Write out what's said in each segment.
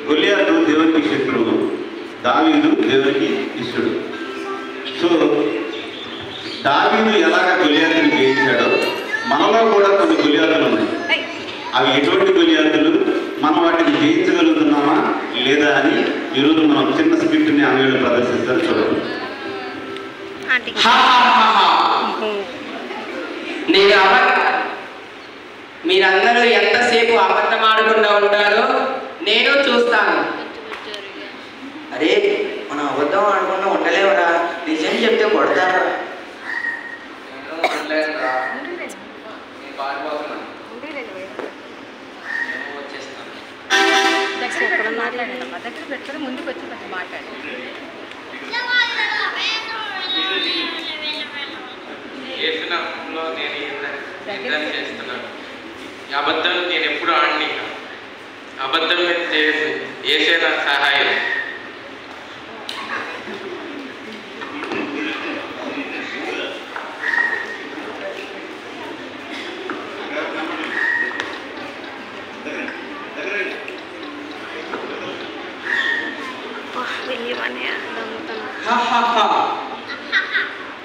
గొలియాతు దేవునికి శత్రువు, దావీదు దేవునికి ఇష్టడు. సో దావీదు ఎలాగ గొలియాతుని జయించాడో మనలో కూడా కొన్ని గొలియాతులు ఉన్నాయి. అవి ఎటువంటి గొలియాతులు, మనం వాటిని జయించగలుగుతున్నామా లేదా అని ఈరోజు మనం చిన్న స్క్రిప్ట్ని ఆమెలు ప్రదర్శిస్తారు, చూడండి. మీరందరూ ఎంతసేపు అబద్ధం ఆడకుండా ఉంటారో నేను చూస్తాను. అరే మనం అబద్ధం ఆడకుండా ఉండలేవరా, నిజం చెప్తే కొడతారా? ముందుకు వచ్చి మాట్లాడి నేను చేస్తున్నాను. అబద్ధం నేను ఎప్పుడు ఆడిని, అబద్ధం చేసే నాకు సహాయం.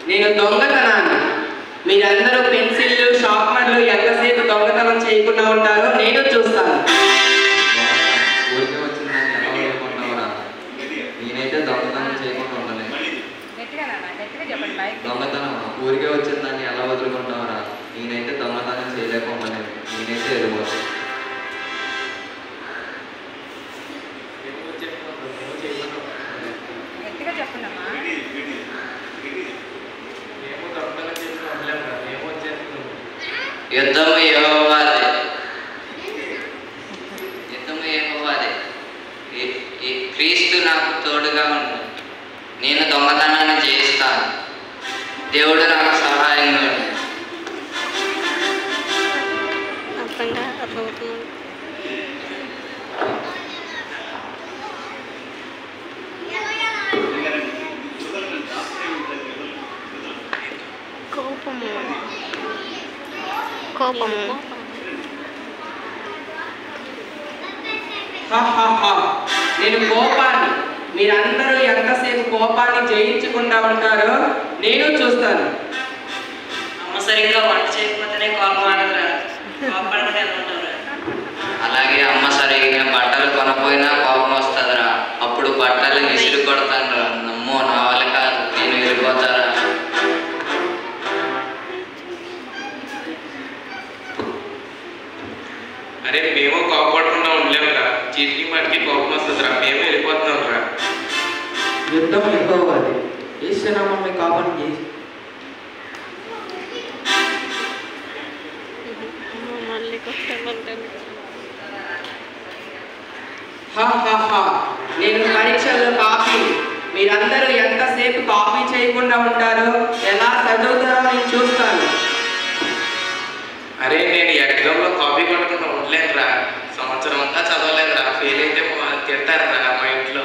నేను దొంగతనాన్ని, మీరందరూ పెన్సిళ్ళు షార్ప్నర్లు ఎంతసేపు దొంగతనం చేయకుండా ఉంటారో నేను చూస్తాను. ఊరికే వచ్చిందని ఎలా వదులుకుంటావురా? నేనైతే దొంగతనం చేయకుండా ఉండలేదు. దొంగతనం ఊరికే వచ్చిందని ఎలా వదులుకుంటావురా? నేనైతే దొంగతనం చేయలేకపోలేదు. నేనైతే వెళ్ళిపోతాను. యుద్ధము యెహోవాదే, క్రీస్తు నాకు తోడుగా ఉంది. నేను దొంగతనాన్ని చేస్తాను, దేవుడు నాకు సహాయంగా ఉంది. నేను కోపాన్ని, మీరందరూ ఎంతసేపు కోపాన్ని జయించకుండా ఉంటారో నేను చూస్తాను. అమ్మ సరిగ్గా వంట చేయకపోతేనే కోపం ఆడదురా, కోపడకుండా ఎలా ఉంటావురా? అలాగే అమ్మ సరిగ్గా బట్టలు కొనపోయినా కోపం వస్తుందిరా, అప్పుడు బట్టలు విసిరి కొడతాను రా. నమ్మో నా వల్ల కాదు, నేను వెళ్ళిపోతారా? అరే మేము కోపడకుండా ఉండలేమురా, చీటికి మాటికి కోపం వస్తుందిరా, మేము వెళ్ళిపోతున్నాం రా. యుద్ధం యెహోవాదే, యేసు నామములో కాపాడు. నేను పరీక్షల్లో కాపీ, మీరందరూ ఎంతసేపు కాపీ చేయకుండా ఉంటారో ఎలా చదువుతారో నేను చూస్తాను. అరే నేను ఎగ్జామ్లో కాపీ కొట్టకుండా ఉండలేదురా, సంవత్సరం అంతా చదవలేదురా, ఫెయిల్ అయితే తింటారా మా ఇంట్లో.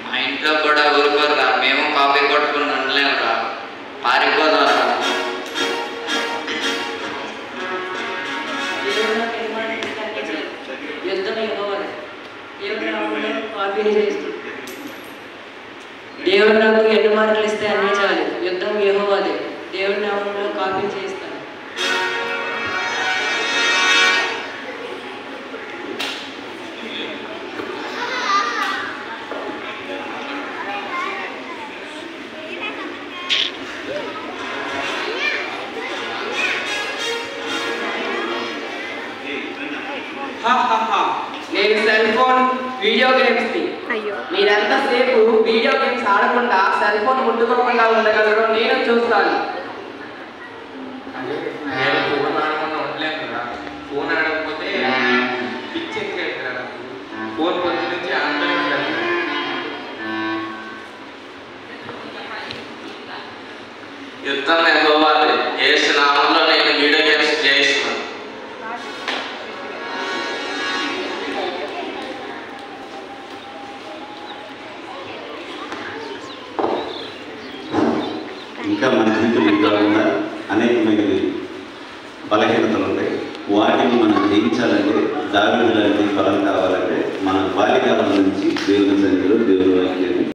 మా ఇంట్లో కూడా ఊరుకోరురా, మేము కాపీ కొట్టుకుని ఉండలేమురా, పారిపోదాంరా. దేవుడు నాకు ఎన్ని మార్కులు ఇస్తే అన్నీ చాలు, యుద్ధం యెహోవాదే, దేవుడి నామంలో కాపీ చేస్తాను. నేను సెల్ ఫోన్ వీడియో గేమ్స్ ని, మీరెంతసేపు వీడియో గేమ్స్ ఆడకుండా సెల్ ఫోన్ ముట్టుకోకుండా ఉండగలరో నేను చూస్తాను. నేను ఫోన్ ఆడకుండా ఉండలేదురా, ఫోన్ ఆడకపోతే పిచ్చి ఎక్కేది. ఫోన్ పొద్దు నుంచి ఆడతానే ఉండాలి. యుద్ధం యెహోవాదే, యేసు నామములో నేను వీడియో గేమ్స్ చేయిస్తున్నాను. ఇంకా మన జీవితం కాకుండా అనేకమైనవి బలహీనతలు ఉంటాయి. వాటిని మనం జయించాలంటే దావీదు లాంటి ఫలం కావాలంటే మన బాల్యకాలం నుంచి దేవుని సన్నిధిలో దేవుని